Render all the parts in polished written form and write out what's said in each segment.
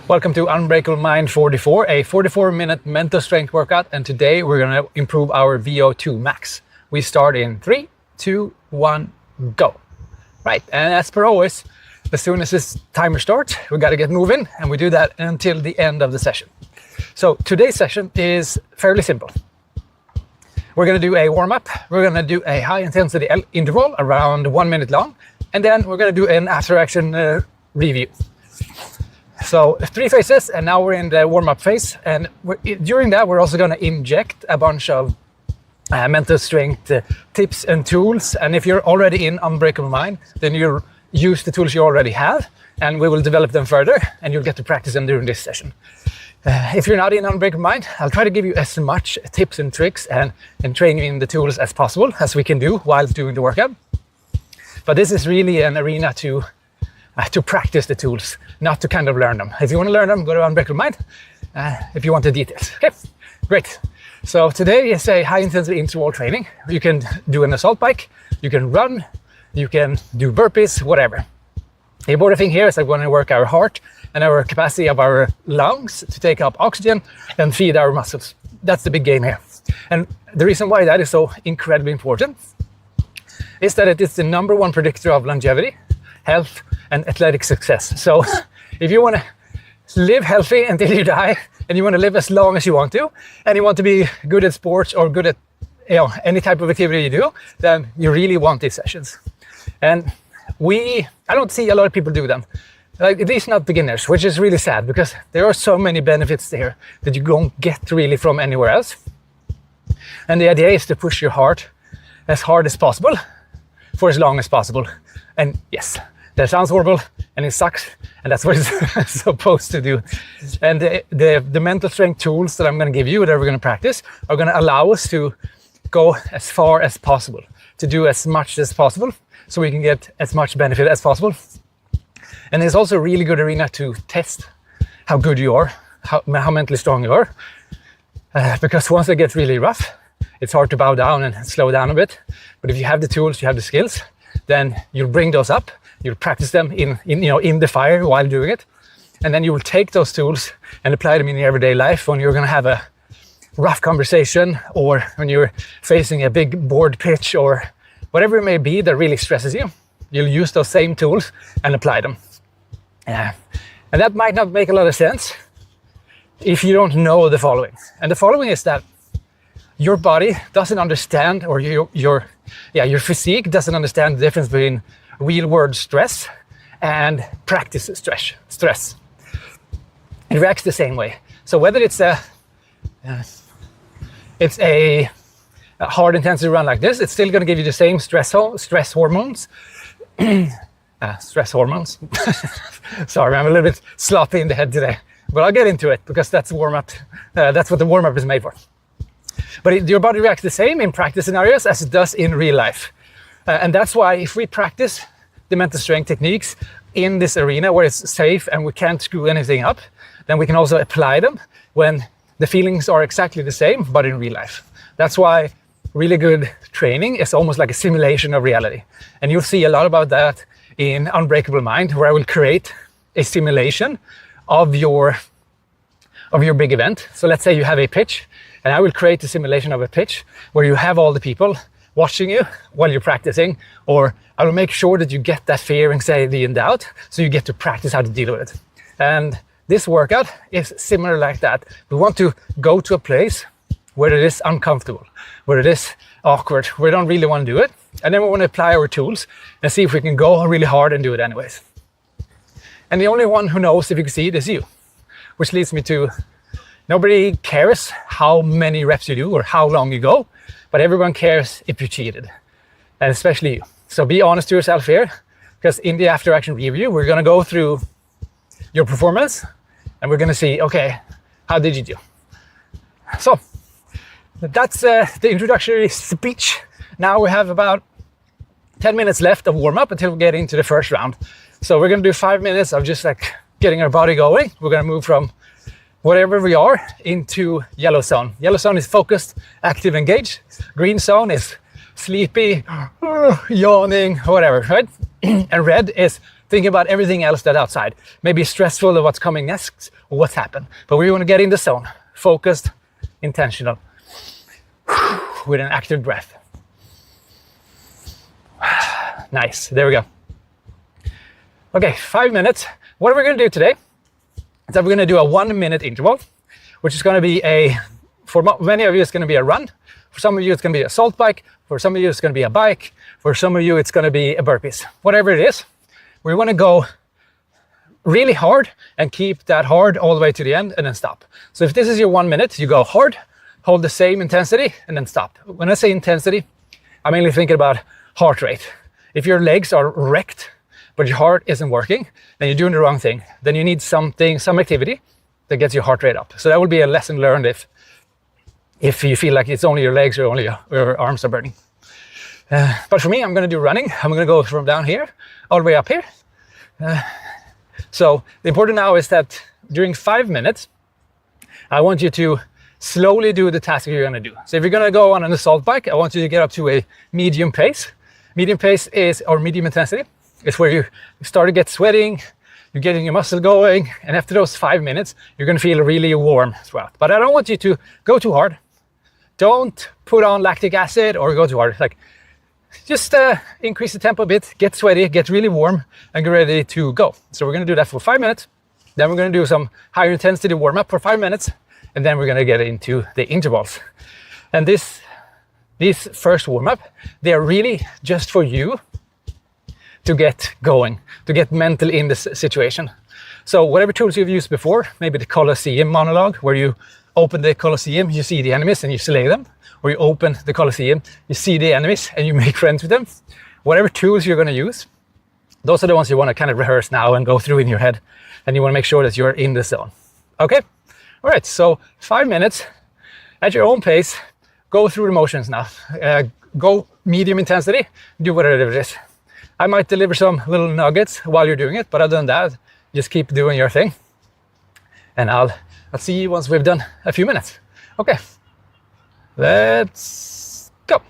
Welcome to Unbreakable Mind 44, a 44-minute mental strength workout, and today we're going to improve our VO₂max. We start in 3, 2, 1, go. Right, and as per always, as soon as this timer starts, we got to get moving, and we do that until the end of the session. So today's session is fairly simple. We're going to do a warm-up, we're going to do a high-intensity interval around 1 minute long, and then we're going to do an after-action review. So 3 phases, and now we're in the warm-up phase, and during that we're also going to inject a bunch of mental strength tips and tools. And if you're already in Unbreakable Mind, then you'll use the tools you already have, and we will develop them further, and you'll get to practice them during this session. If you're not in Unbreakable Mind, I'll try to give you as much tips and tricks and train you in the tools as possible, as we can do while doing the workout. But this is really an arena to practice the tools, not to kind of learn them. If you want to learn them, go to Unbreakable Mind. If you want the details. Okay, great. So today is a high-intensity interval training. You can do an assault bike, you can run, you can do burpees, whatever. The important thing here is that we want to work our heart and our capacity of our lungs to take up oxygen and feed our muscles. That's the big game here. And the reason why that is so incredibly important is that it is the #1 predictor of longevity, health, and athletic success. So if you want to live healthy until you die, and you want to live as long as you want to, and you want to be good at sports or good at any type of activity you do, then you really want these sessions. And I don't see a lot of people do them, like at least not beginners, which is really sad because there are so many benefits there that you don't get really from anywhere else. And the idea is to push your heart as hard as possible for as long as possible. And yes, that sounds horrible and it sucks, and that's what it's supposed to do. And the mental strength tools that I'm going to give you, that we're going to practice, are going to allow us to go as far as possible, to do as much as possible, so we can get as much benefit as possible. And it's also a really good arena to test how good you are, how mentally strong you are, because once it gets really rough, it's hard to bow down and slow down a bit. But if you have the tools, you have the skills, then you'll bring those up, you'll practice them in the fire while doing it, and then you will take those tools and apply them in your everyday life when you're going to have a rough conversation, or when you're facing a big board pitch, or whatever it may be that really stresses you. You'll use those same tools and apply them. And that might not make a lot of sense if you don't know the following. And the following is that your body doesn't understand, or your physique doesn't understand the difference between real-world stress and practice stress. It reacts the same way. So whether it's a hard intensity run like this, it's still going to give you the same stress hormones. Stress hormones. Sorry, I'm a little bit sloppy in the head today, but I'll get into it because that's warm-up. That's what the warm-up is made for. But your body reacts the same in practice scenarios as it does in real life. And that's why if we practice the mental strength techniques in this arena where it's safe and we can't screw anything up, then we can also apply them when the feelings are exactly the same, but in real life. That's why really good training is almost like a simulation of reality. And you'll see a lot about that in Unbreakable Mind, where I will create a simulation of your big event. So let's say you have a pitch, and I will create a simulation of a pitch where you have all the people watching you while you're practicing, or I will make sure that you get that fear, anxiety, and doubt, so you get to practice how to deal with it. And this workout is similar like that. We want to go to a place where it is uncomfortable, where it is awkward, where we don't really want to do it, and then we want to apply our tools and see if we can go really hard and do it anyways. And the only one who knows if you can see it is you, which leads me to nobody cares how many reps you do or how long you go, but everyone cares if you cheated, and especially you. So be honest to yourself here, because in the after action review, we're going to go through your performance and we're going to see, okay, how did you do? So that's the introductory speech. Now we have about 10 minutes left of warm up until we get into the first round. So we're going to do 5 minutes of just like getting our body going. We're going to move from wherever we are into yellow zone. Yellow zone is focused, active, engaged. Green zone is sleepy, yawning, whatever, right? And red is thinking about everything else that's outside. Maybe stressful of what's coming next or what's happened. But we want to get in the zone, focused, intentional, with an active breath. Nice, there we go. Okay, 5 minutes. What we're going to do today is that we're going to do a 1 minute interval, which is going to be for many of you, it's going to be a run. For some of you, it's going to be a salt bike. For some of you, it's going to be a bike. For some of you, it's going to be a burpees. Whatever it is, we want to go really hard and keep that hard all the way to the end and then stop. So if this is your 1 minute, you go hard, hold the same intensity, and then stop. When I say intensity, I'm mainly thinking about heart rate. If your legs are wrecked, but your heart isn't working, then you're doing the wrong thing. Then you need some activity that gets your heart rate up. So that will be a lesson learned if you feel like it's only your legs or only your arms are burning. But for me, I'm going to do running. I'm going to go from down here all the way up here. So the important now is that during 5 minutes, I want you to slowly do the task you're going to do. So if you're going to go on an assault bike, I want you to get up to a medium pace. Medium pace or medium intensity. It's where you start to get sweating, you're getting your muscle going, and after those 5 minutes, you're going to feel really warm throughout. But I don't want you to go too hard. Don't put on lactic acid or go too hard. Like, just increase the tempo a bit, get sweaty, get really warm, and get ready to go. So we're going to do that for 5 minutes. Then we're going to do some higher intensity warm up for 5 minutes, and then we're going to get into the intervals. And these first warm up, they are really just for you to get going, to get mental in this situation. So whatever tools you've used before, maybe the Colosseum monologue, where you open the Colosseum, you see the enemies and you slay them, or you open the Colosseum, you see the enemies and you make friends with them. Whatever tools you're going to use, those are the ones you want to kind of rehearse now and go through in your head, and you want to make sure that you're in the zone. Okay? All right, so 5 minutes at your own pace, go through the motions now. Go medium intensity, do whatever it is. I might deliver some little nuggets while you're doing it, but other than that, just keep doing your thing. And I'll see you once we've done a few minutes. Okay, let's go.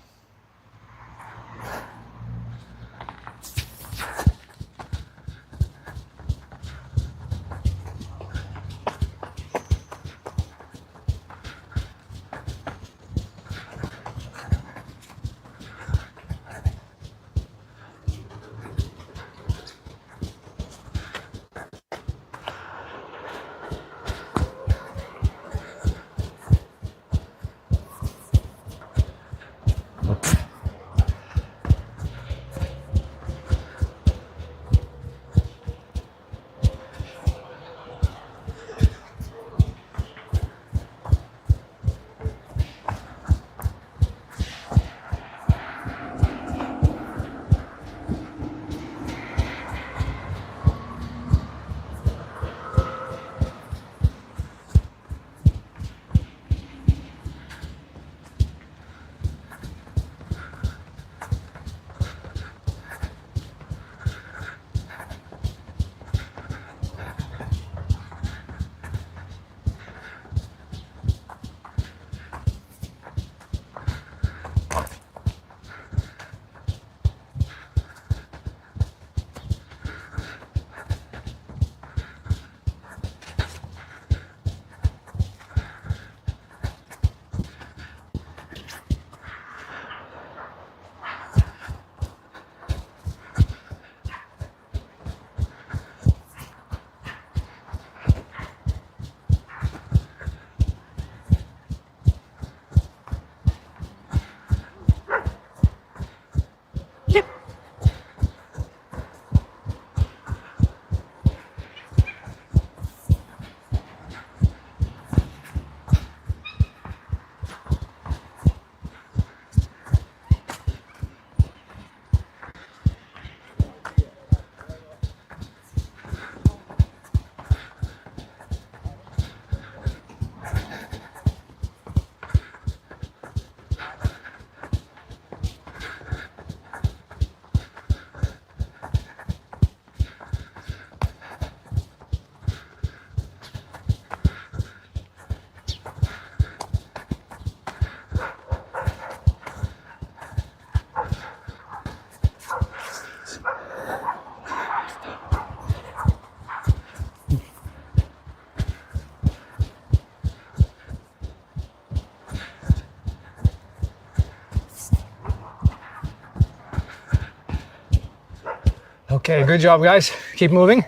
Okay, good job, guys. Keep moving.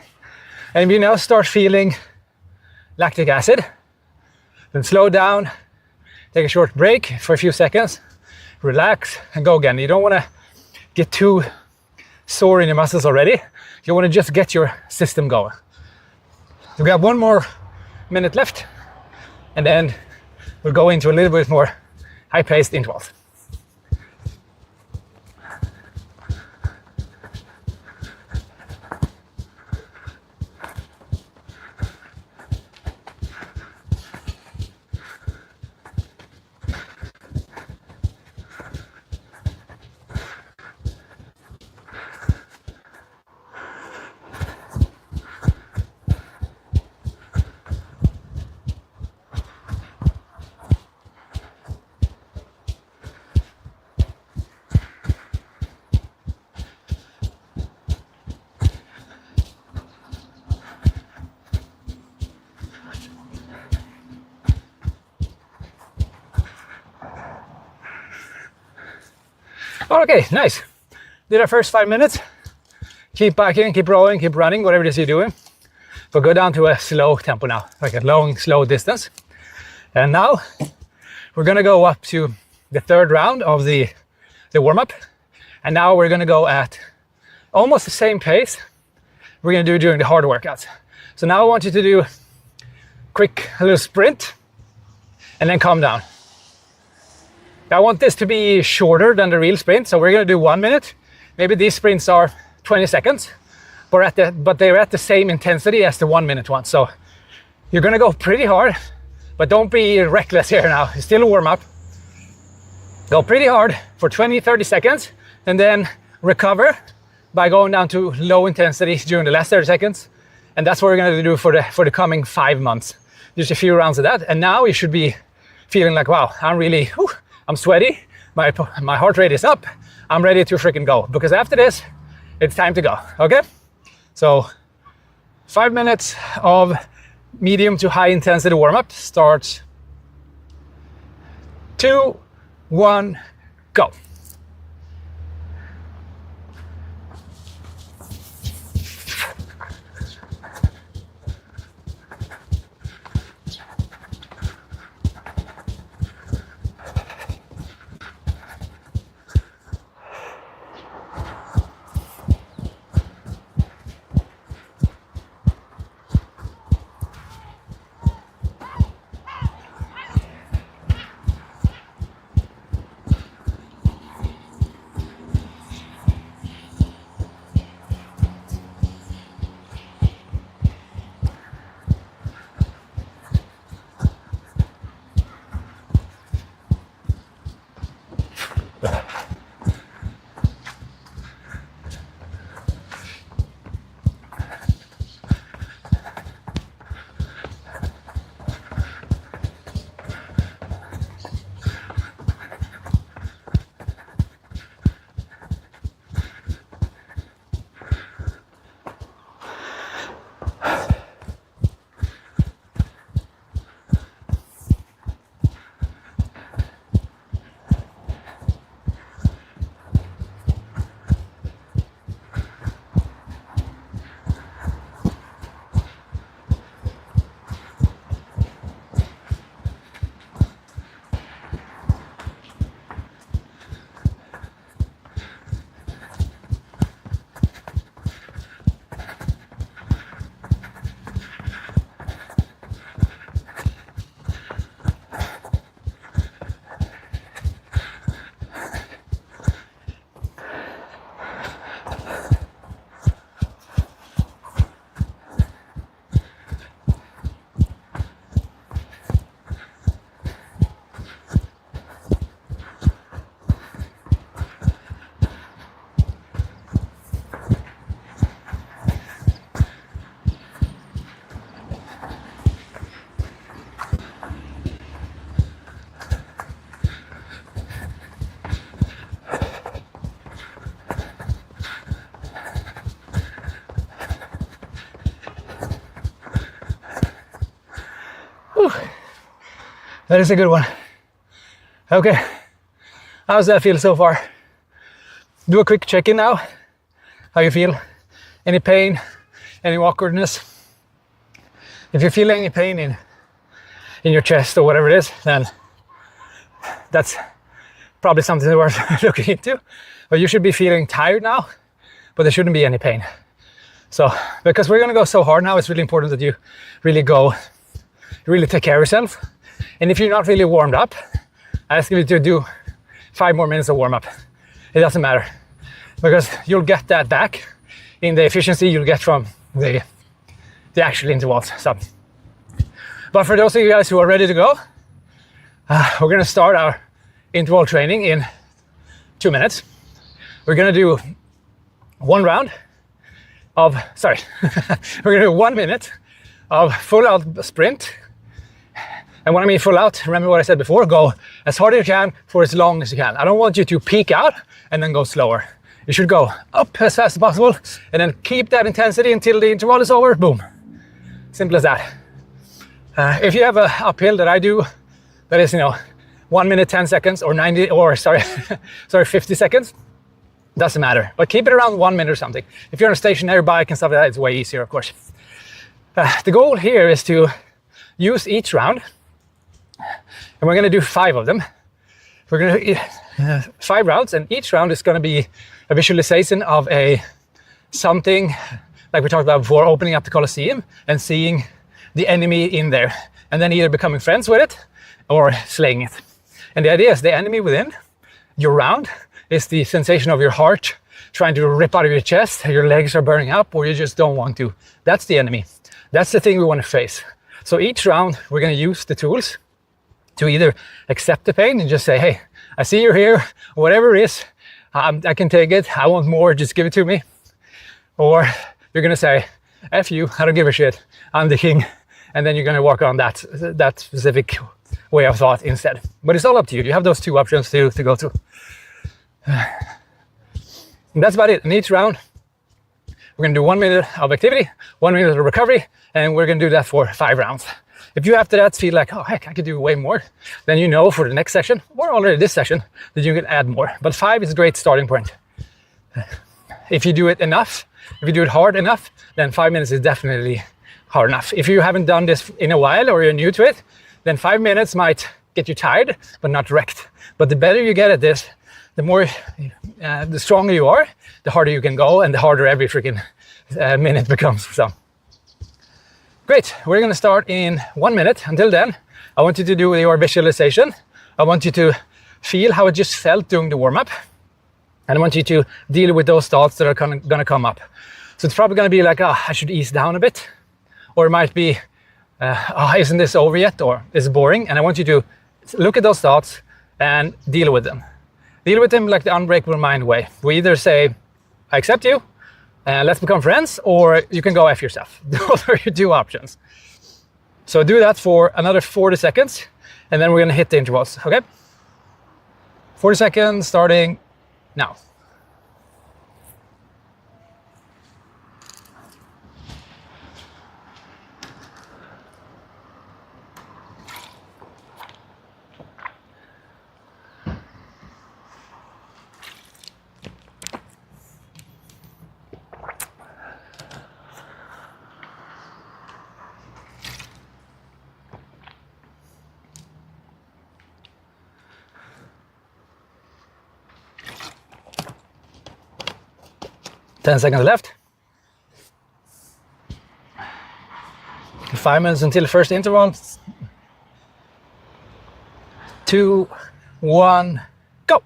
And if you now start feeling lactic acid, then slow down, take a short break for a few seconds, relax, and go again. You don't want to get too sore in your muscles already. You want to just get your system going. So we got 1 more minute left, and then we'll go into a little bit more high-paced intervals. Okay, nice. Did our first 5 minutes. Keep biking, keep rowing, keep running, whatever it is you're doing. But go down to a slow tempo now, like a long, slow distance. And now we're gonna go up to the 3rd round of the warm-up. And now we're gonna go at almost the same pace we're gonna do during the hard workouts. So now I want you to do a little sprint and then calm down. I want this to be shorter than the real sprint, so we're gonna do 1 minute. Maybe these sprints are 20 seconds, but they're at the same intensity as the 1 minute one. So you're gonna go pretty hard, but don't be reckless here now. It's still a warm up. Go pretty hard for 20, 30 seconds, and then recover by going down to low intensity during the last 30 seconds. And that's what we're gonna do for the coming 5 months. Just a few rounds of that. And now you should be feeling like, wow, I'm sweaty, my heart rate is up, I'm ready to freaking go. Because after this, it's time to go, okay? So 5 minutes of medium to high intensity warm-up starts 2, 1, go. That is a good one. Okay, how's that feel so far? Do a quick check-in now. How you feel? any pain, any awkwardness. If you feel any pain in your chest or whatever it is, then that's probably something worth looking into. But you should be feeling tired now, but there shouldn't be any pain. So, because we're gonna go so hard now, it's really important that you really take care of yourself. And if you're not really warmed up, I ask you to do 5 more minutes of warm up. It doesn't matter, because you'll get that back in the efficiency you'll get from the actual intervals. So, but for those of you guys who are ready to go, we're gonna start our interval training in 2 minutes. We're gonna do 1 round of, we're gonna do 1 minute of full out sprint. And when I mean full out, remember what I said before, go as hard as you can for as long as you can. I don't want you to peak out and then go slower. You should go up as fast as possible and then keep that intensity until the interval is over, boom. Simple as that. If you have a uphill that I do, that is, 1 minute, 10 seconds or 90, or 50 seconds, doesn't matter. But keep it around 1 minute or something. If you're on a stationary bike and stuff like that, it's way easier, of course. The goal here is to use each round, and we're gonna do 5 of them. We're gonna do 5 rounds, and each round is gonna be a visualization of something like we talked about before, opening up the Colosseum and seeing the enemy in there, and then either becoming friends with it or slaying it. And the idea is the enemy within your round is the sensation of your heart trying to rip out of your chest, your legs are burning up, or you just don't want to. That's the enemy. That's the thing we want to face. So each round, we're going to use the tools to either accept the pain and just say, hey, I see you're here, whatever it is, I can take it, I want more, just give it to me. Or you're going to say, F you, I don't give a shit, I'm the king. And then you're going to work on that specific way of thought instead. But it's all up to you. You have those 2 options to go through. And that's about it. In each round, we're going to do 1 minute of activity, 1 minute of recovery, and we're going to do that for 5 rounds. If you after that feel like, oh heck, I could do way more, then you know for the next session, or already this session, that you can add more. But 5 is a great starting point. If you do it enough, if you do it hard enough, then 5 minutes is definitely hard enough. If you haven't done this in a while or you're new to it, then 5 minutes might get you tired, but not wrecked. But the better you get at this, the stronger you are, the harder you can go, and the harder every freaking minute becomes. So, great. We're going to start in 1 minute. Until then, I want you to do your visualization. I want you to feel how it just felt during the warm-up. And I want you to deal with those thoughts that are going to come up. So it's probably going to be like, oh, I should ease down a bit. Or it might be, oh, isn't this over yet? Or is it boring? And I want you to look at those thoughts and deal with them. Deal with them like the unbreakable mind way. We either say, I accept you, let's become friends, or you can go F yourself. Those are your 2 options. So do that for another 40 seconds, and then we're gonna hit the intervals, okay? 40 seconds starting now. Ten seconds left. 5 minutes until the first interval. 2, 1, go.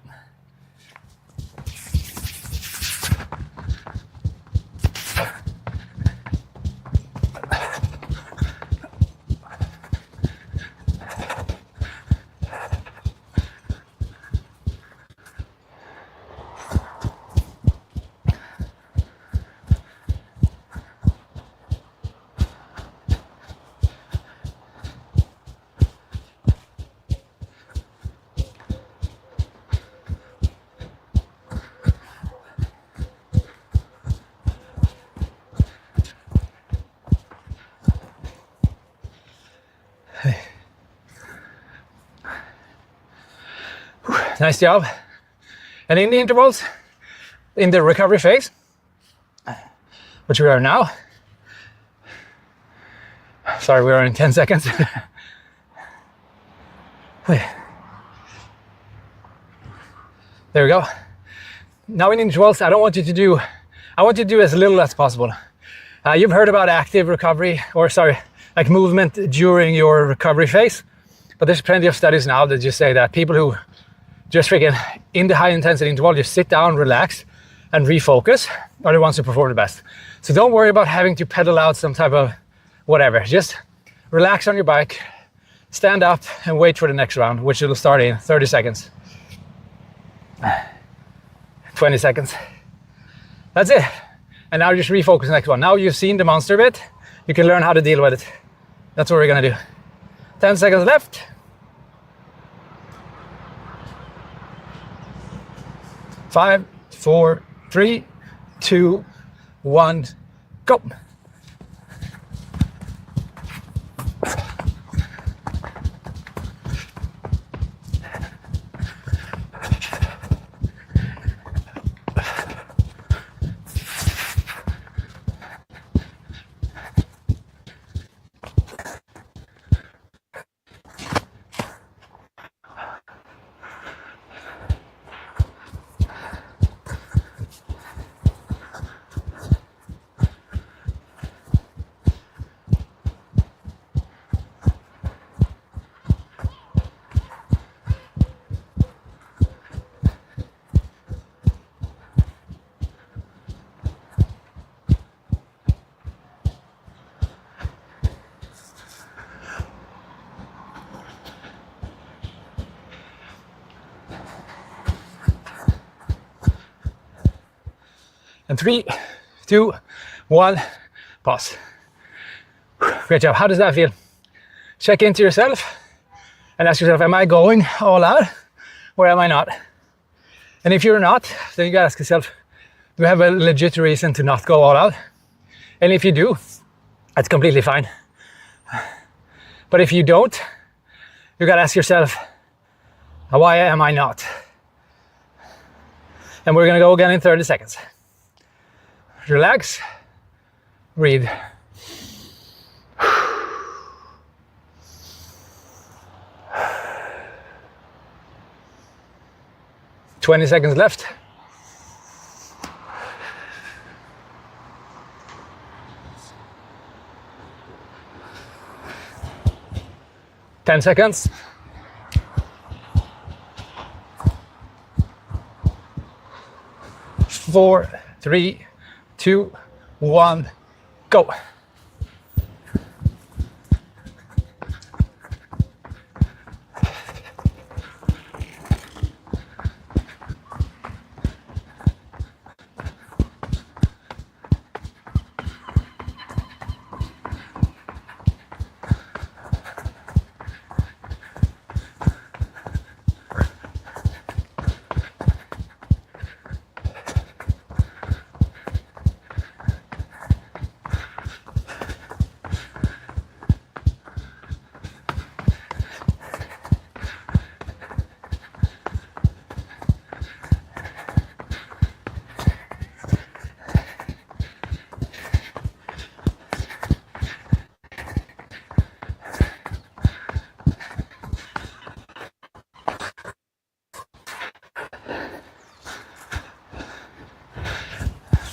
Nice job. And in the intervals, in the recovery phase, which we are now. Sorry, we are in 10 seconds. There we go. Now in intervals, I want you to do as little as possible. You've heard about active recovery, like movement during your recovery phase. But there's plenty of studies now that just say that people who just freaking in the high intensity interval, just sit down, relax, and refocus are the ones who perform the best. So don't worry about having to pedal out some type of whatever. Just relax on your bike, stand up, and wait for the next round, which will start in 30 seconds. 20 seconds. That's it. And now just refocus the next one. Now you've seen the monster bit, you can learn how to deal with it. That's what we're gonna do. 10 seconds left. 5, 4, 3, 2, 1, go. And 3, 2, 1, pause. Great job. How does that feel? Check into yourself and ask yourself, am I going all out or am I not? And if you're not, then you gotta ask yourself, do you have a legit reason to not go all out? And if you do, that's completely fine. But if you don't, you gotta ask yourself, why am I not? And we're gonna go again in 30 seconds. Relax, breathe. "20 seconds left. "10 seconds. "4, 3, 2, 1, go.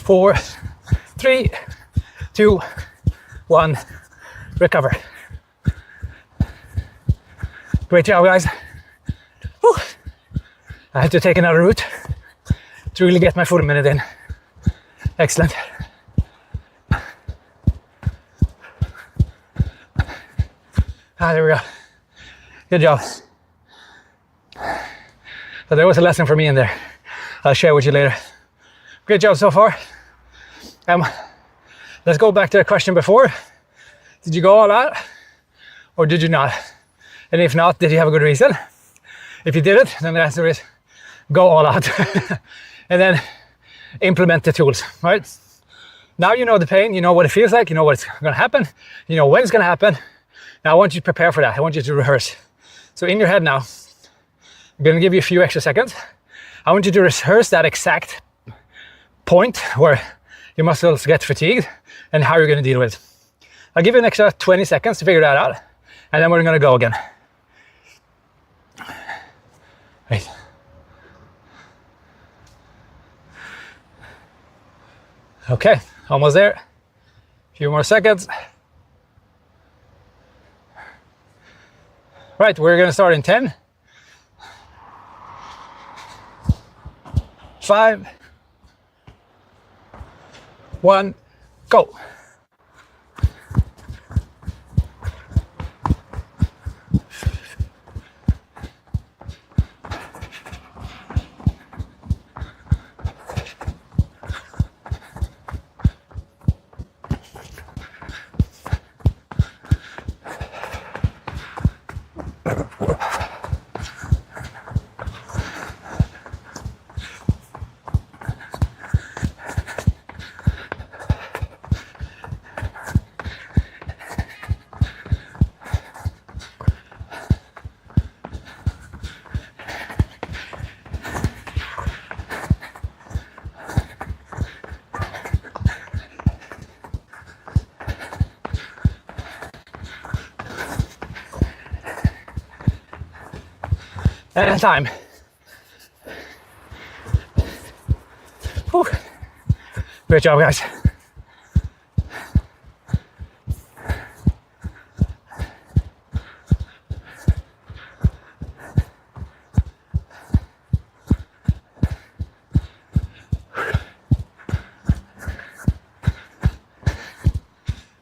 Four, 3, 2, 1, recover. Great job, guys. Whew. I have to take another route to really get my full minute in. Excellent. There we go. Good job. So there was a lesson for me in there. I'll share with you later. Great job so far. Let's go back to the question before. Did you go all out or did you not? And if not, did you have a good reason? If you did it, then the answer is go all out. And then implement the tools, right? Now you know the pain, you know what it feels like, you know what's gonna happen, you know when it's gonna happen. Now I want you to prepare for that. I want you to rehearse. So in your head now, I'm gonna give you a few extra seconds. I want you to rehearse that exact point where your muscles get fatigued and how you're going to deal with it. I'll give you an extra 20 seconds to figure that out, and then we're going to go again. Right. Okay, almost there. A few more seconds. Right, we're going to start in 10, 5, 1, go. And time. Whew. Great job, guys.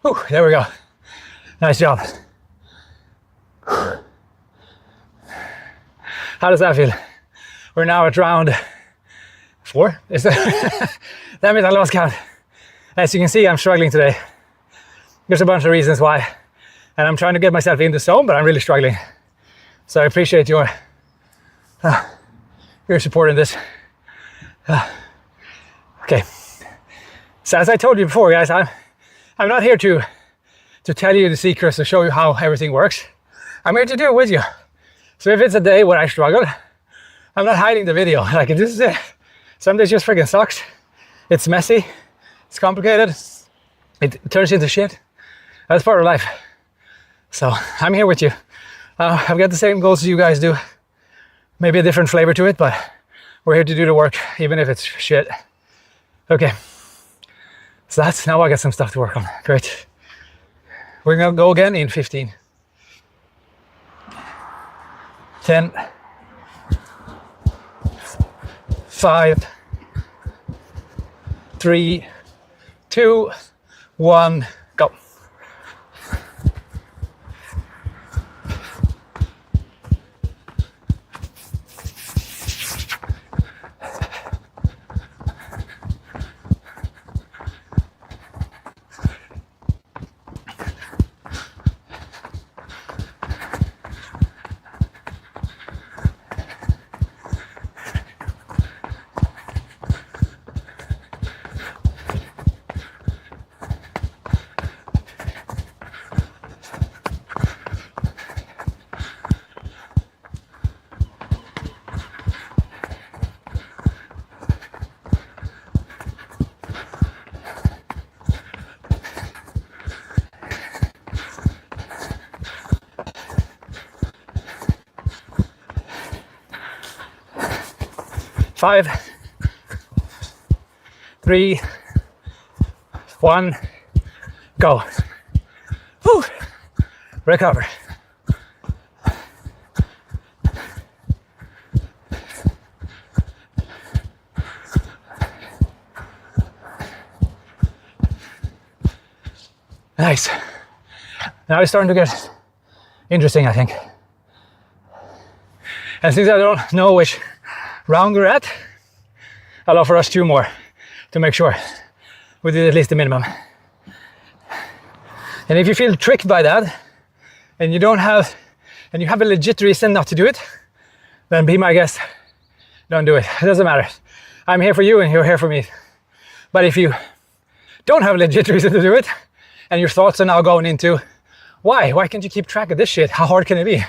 Whew, there we go. Nice job. How does that feel? We're now at round 4. Is that? That means I lost count. As you can see, I'm struggling today. There's a bunch of reasons why. And I'm trying to get myself in the zone, but I'm really struggling. So I appreciate your support in this. Okay. So as I told you before, guys, I'm not here to tell you the secrets, to show you how everything works. I'm here to do it with you. So if it's a day where I struggle, I'm not hiding the video. Like, this is it. Some days just freaking sucks. It's messy. It's complicated. It turns into shit. That's part of life. So I'm here with you. I've got the same goals as you guys do. Maybe a different flavor to it, but we're here to do the work, even if it's shit. Okay. So that's, now I got some stuff to work on. Great. We're gonna go again in 15. 10, 5, 3, 2, 1, go. Five, 3, 1, go. Whew. Recover. Nice. Now it's starting to get interesting, I think. And since I don't know which round we're at, I'll offer us 2 more to make sure we did at least the minimum. And if you feel tricked by that, and you have a legit reason not to do it, then be my guest. Don't do it. It doesn't matter. I'm here for you and you're here for me. But if you don't have a legit reason to do it, and your thoughts are now going into, why can't you keep track of this shit? How hard can it be?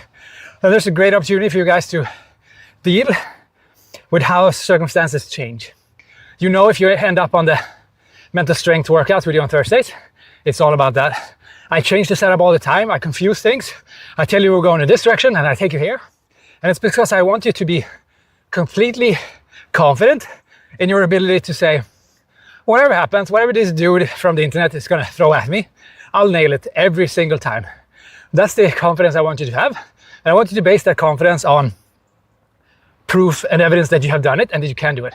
Well, there's a great opportunity for you guys to deal with how circumstances change. You know, if you end up on the mental strength workouts we do on Thursdays. It's all about that. I change the setup all the time. I confuse things. I tell you we're going in this direction and I take you here. And it's because I want you to be completely confident in your ability to say, whatever happens, whatever this dude from the internet is going to throw at me, I'll nail it every single time. That's the confidence I want you to have. And I want you to base that confidence on proof and evidence that you have done it and that you can do it.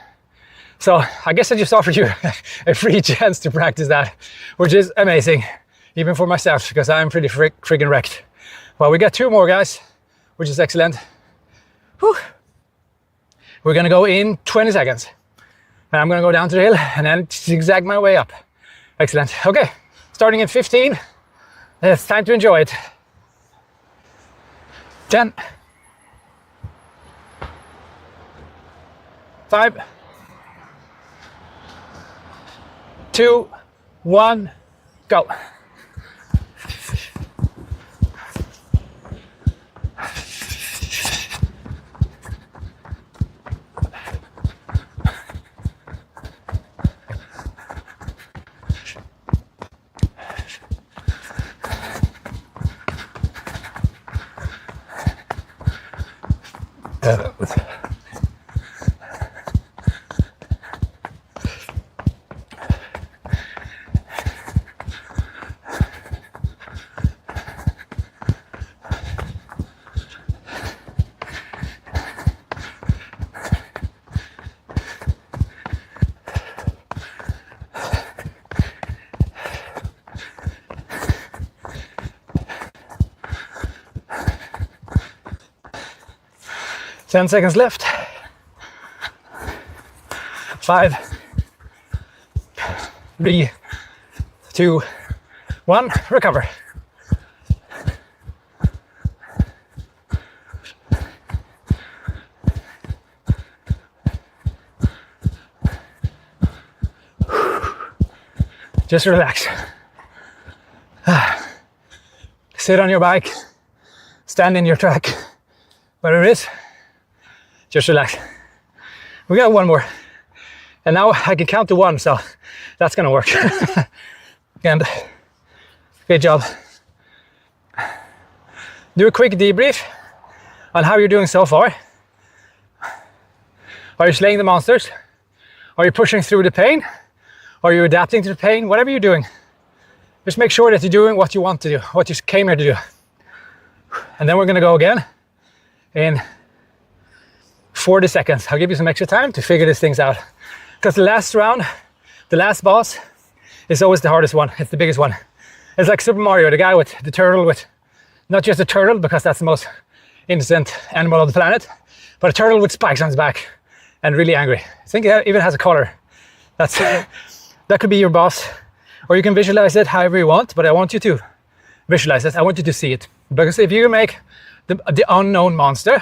So I guess I just offered you a free chance to practice that, which is amazing, even for myself, because I'm pretty friggin' wrecked. Well, we got 2 more, guys, which is excellent. Whew. We're gonna go in 20 seconds. And I'm gonna go down to the hill and then zigzag my way up. Excellent. Okay, starting in 15. It's time to enjoy it. 10. 5. 2, 1, go. Ten seconds left. 5, 3, 2, 1, recover. Just relax. Sit on your bike, stand in your track, whatever it is, just relax. We got 1 more. And now I can count to 1, so that's gonna work. And good job. Do a quick debrief on how you're doing so far. Are you slaying the monsters? Are you pushing through the pain? Are you adapting to the pain? Whatever you're doing, just make sure that you're doing what you want to do, what you came here to do. And then we're gonna go again in 40 seconds. I'll give you some extra time to figure these things out. Because the last round, the last boss, is always the hardest one. It's the biggest one. It's like Super Mario, the guy with the turtle with, not just a turtle, because that's the most innocent animal on the planet, but a turtle with spikes on his back and really angry. I think it even has a collar. That could be your boss. Or you can visualize it however you want, but I want you to visualize it. I want you to see it. Because if you make the unknown monster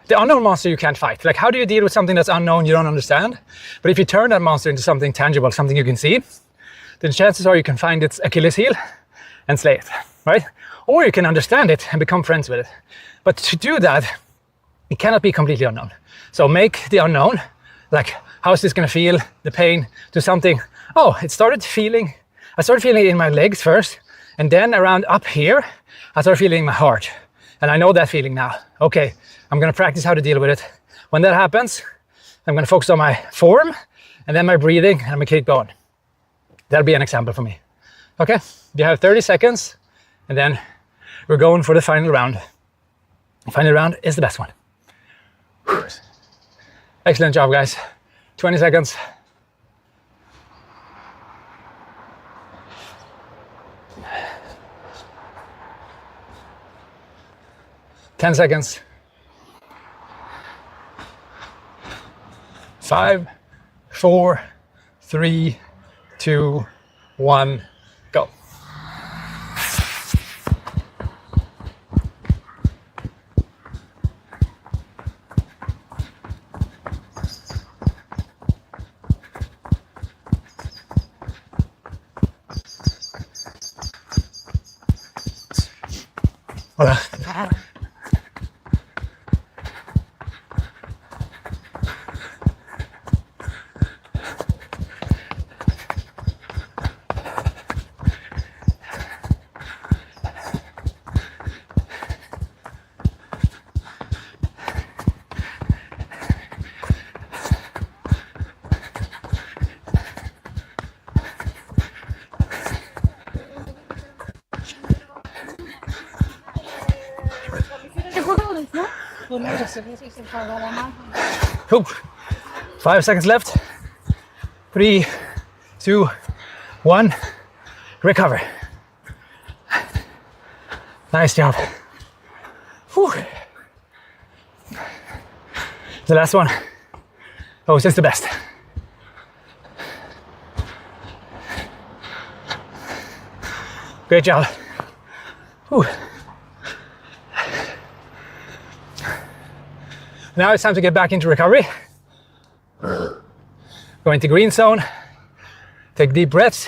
you can't fight. Like, how do you deal with something that's unknown, you don't understand? But if you turn that monster into something tangible, something you can see, then chances are you can find its Achilles heel and slay it, right? Or you can understand it and become friends with it. But to do that, it cannot be completely unknown. So make the unknown, like, how's this gonna feel, the pain, to something, I started feeling it in my legs first, and then around up here, I started feeling my heart. And I know that feeling now. Okay, I'm gonna practice how to deal with it. When that happens, I'm gonna focus on my form, and then my breathing, and I'm gonna keep going. That'll be an example for me. Okay, you have 30 seconds, and then we're going for the final round. The final round is the best one. Whew. Excellent job, guys. 20 seconds. Ten seconds. 5, 4, 3, 2, 1, go. Hola. Ooh. 5 seconds left. 3, 2, 1. Recover. Nice job. Whew. The last one. Oh, it's just the best. Great job. Whew. Now it's time to get back into recovery. Go into green zone. Take deep breaths.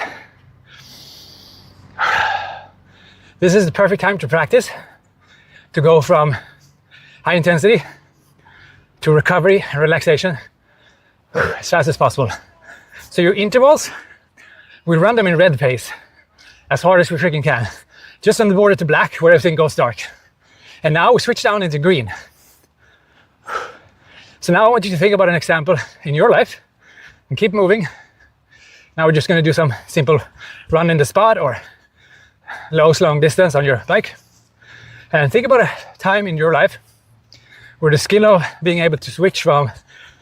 This is the perfect time to practice, to go from high intensity to recovery and relaxation as fast as possible. So your intervals, we run them in red pace as hard as we freaking can, just on the border to black where everything goes dark. And now we switch down into green. So now I want you to think about an example in your life and keep moving. Now we're just going to do some simple run in the spot or long distance on your bike. And think about a time in your life where the skill of being able to switch from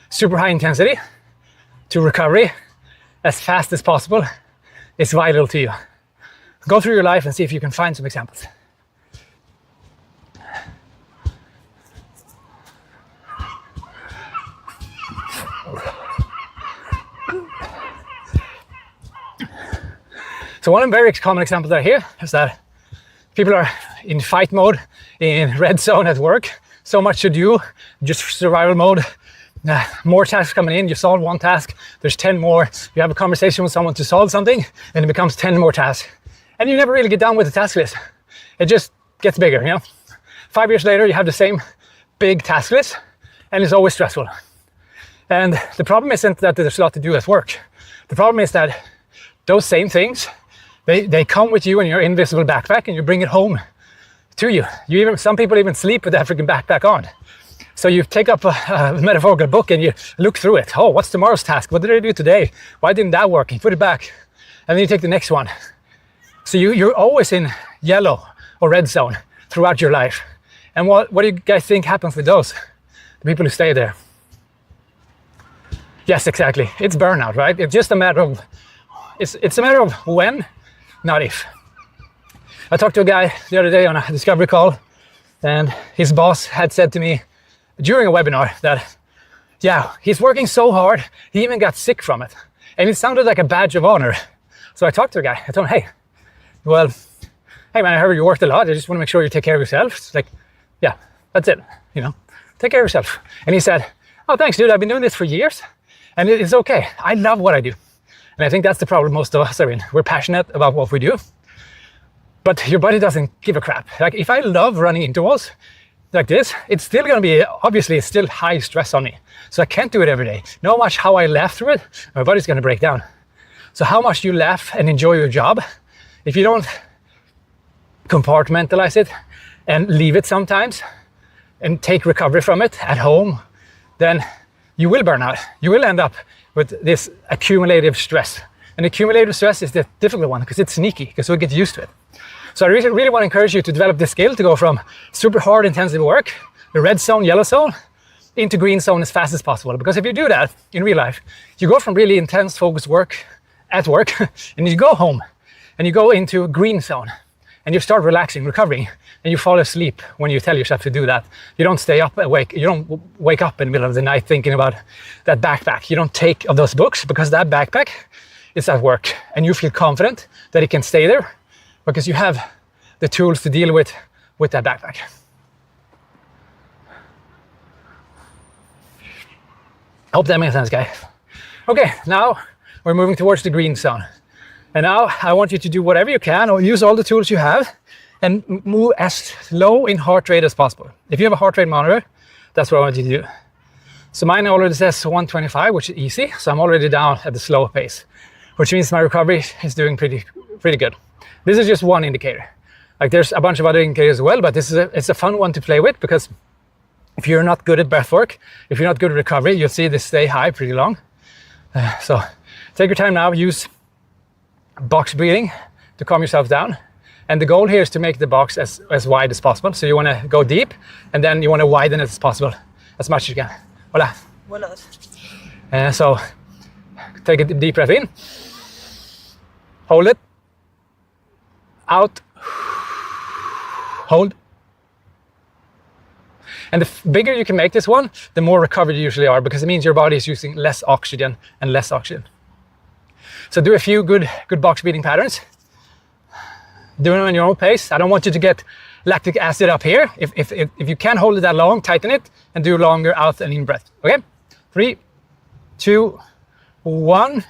super high intensity to recovery as fast as possible is vital to you. Go through your life and see if you can find some examples. So one very common example that I hear is that people are in fight mode, in red zone at work, so much to do, just survival mode, more tasks coming in, you solve one task, there's 10 more, you have a conversation with someone to solve something, and it becomes 10 more tasks. And you never really get done with the task list. It just gets bigger, you know? 5 years later, you have the same big task list, and it's always stressful. And the problem isn't that there's a lot to do at work. The problem is that those same things, they come with you in your invisible backpack and you bring it home to you. Some people even sleep with that freaking backpack on. So you take up a metaphorical book and you look through it. Oh, what's tomorrow's task? What did I do today? Why didn't that work? You put it back and then you take the next one. So you're always in yellow or red zone throughout your life. And what do you guys think happens with those? The people who stay there. Yes, exactly. It's burnout, right? It's just a matter of, it's a matter of when, not if. I talked to a guy the other day on a discovery call, and his boss had said to me during a webinar that, yeah, he's working so hard, he even got sick from it. And it sounded like a badge of honor. So I talked to the guy. I told him, hey man, I heard you worked a lot. I just want to make sure you take care of yourself. It's like, yeah, that's it. You know, take care of yourself. And he said, oh, thanks, dude. I've been doing this for years, and it's okay. I love what I do. And I think that's the problem most of us are in. We're passionate about what we do, but your body doesn't give a crap. Like if I love running intervals like this, it's still going to be, obviously it's still high stress on me. So I can't do it every day. No much how I laugh through it, my body's going to break down. So how much you laugh and enjoy your job, if you don't compartmentalize it and leave it sometimes and take recovery from it at home, then you will burn out. You will end up with this accumulative stress. And accumulative stress is the difficult one because it's sneaky, because we get used to it. So I really want to encourage you to develop this skill to go from super hard intensive work, the red zone, yellow zone, into green zone as fast as possible. Because if you do that in real life, you go from really intense focused work at work and you go home and you go into green zone and you start relaxing, recovering, and you fall asleep when you tell yourself to do that. You don't stay up awake. You don't wake up in the middle of the night thinking about that backpack. You don't take of those books because that backpack is at work and you feel confident that it can stay there because you have the tools to deal with that backpack. I hope that makes sense, guys. Okay, now we're moving towards the green zone. And now I want you to do whatever you can or use all the tools you have and move as low in heart rate as possible. If you have a heart rate monitor, that's what I want you to do. So mine already says 125, which is easy. So I'm already down at the slow pace, which means my recovery is doing pretty good. This is just one indicator. Like there's a bunch of other indicators as well, but it's a fun one to play with because if you're not good at breath work, if you're not good at recovery, you'll see this stay high pretty long. So take your time now, use box breathing to calm yourself down. And the goal here is to make the box as wide as possible. So you want to go deep, and then you want to widen it as possible, as much as you can. Voila. Voilà. So take a deep breath in. Hold it. Out. Hold. And the bigger you can make this one, the more recovered you usually are, because it means your body is using less oxygen and less oxygen. So do a few good box breathing patterns. Do them in your own pace. I don't want you to get lactic acid up here. If you can't hold it that long, tighten it and do longer out and in breath. Okay? 3, 2, 1.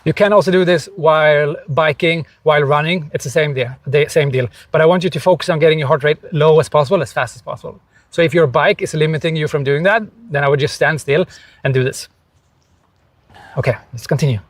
You can also do this while biking, while running. It's the same deal. But I want you to focus on getting your heart rate low as possible, as fast as possible. So if your bike is limiting you from doing that, then I would just stand still and do this. Okay, let's continue.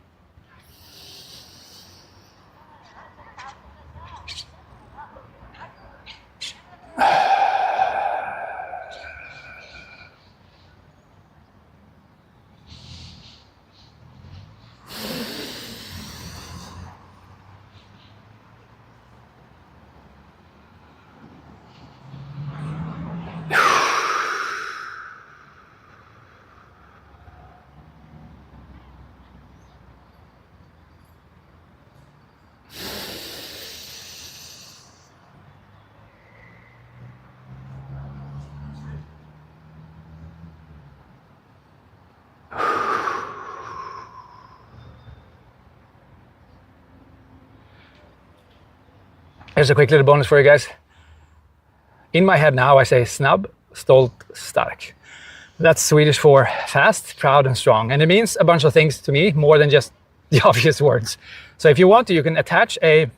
Here's a quick little bonus for you guys. In my head now, I say snabb, stolt, stark. That's Swedish for fast, proud, and strong. And it means a bunch of things to me, more than just the obvious words. So if you want to, you can attach a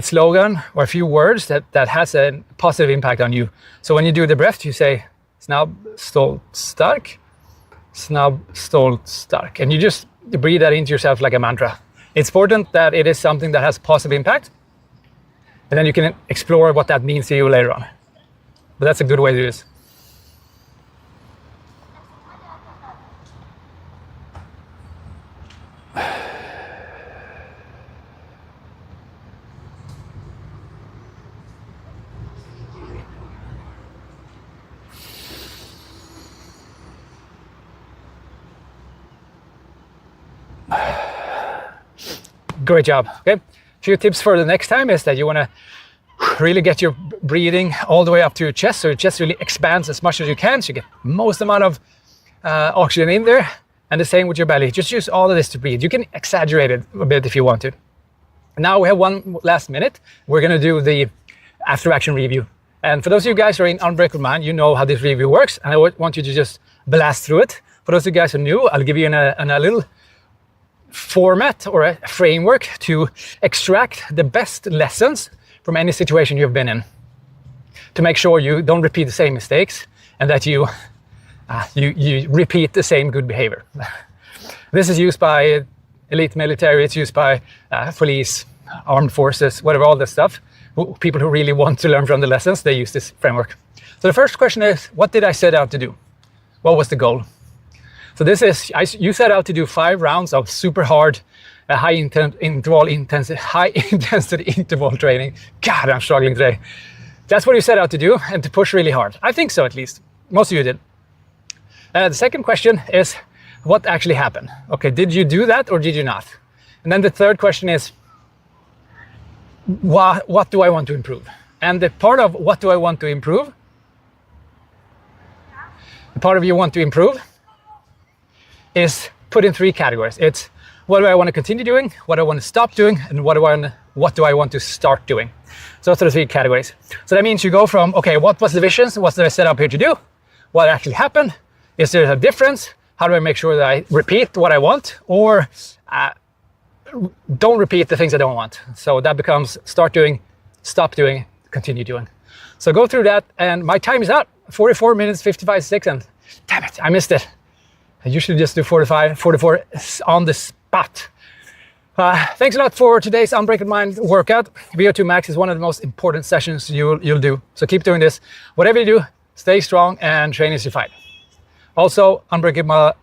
slogan or a few words that has a positive impact on you. So when you do the breath, you say snabb, stolt, stark, snabb, stolt, stark. And you just breathe that into yourself like a mantra. It's important that it is something that has positive impact. And then you can explore what that means to you later on. But that's a good way to do this. Great job. Okay. Few tips for the next time is that you want to really get your breathing all the way up to your chest, so your chest really expands as much as you can, so you get most amount of oxygen in there. And the same with your belly. Just use all of this to breathe. You can exaggerate it a bit if you want to. Now we have one last minute. We're going to do the after action review. And for those of you guys who are in Unbreakable Mind, you know how this review works, and I want you to just blast through it. For those of you guys who are new, I'll give you a little format or a framework to extract the best lessons from any situation you've been in, to make sure you don't repeat the same mistakes and that you repeat the same good behavior. This is used by elite military, it's used by police, armed forces, whatever, all this stuff. People who really want to learn from the lessons, they use this framework. So the first question is, what did I set out to do? What was the goal? So this is, you set out to do 5 rounds of super hard, high intensity interval training. God, I'm struggling today. That's what you set out to do, and to push really hard. I think so, at least. Most of you did. The second question is, what actually happened? Okay, did you do that or did you not? And then the third question is, what do I want to improve? And the part of what do I want to improve, the part of you want to improve is put in 3 categories. It's what do I want to continue doing, what do I want to stop doing, and what do I want to start doing. So those are the 3 categories. So that means you go from, okay, what was the vision? What did I set up here to do? What actually happened? Is there a difference? How do I make sure that I repeat what I want, or don't repeat the things I don't want? So that becomes start doing, stop doing, continue doing. So go through that, and my time is up. 44 minutes, 55 seconds. Damn it, I missed it. I usually just do 44 on the spot. Thanks a lot for today's Unbreakable Mind workout. VO₂max is one of the most important sessions you'll do. So keep doing this. Whatever you do, stay strong and train as you fight. Also, unbreakable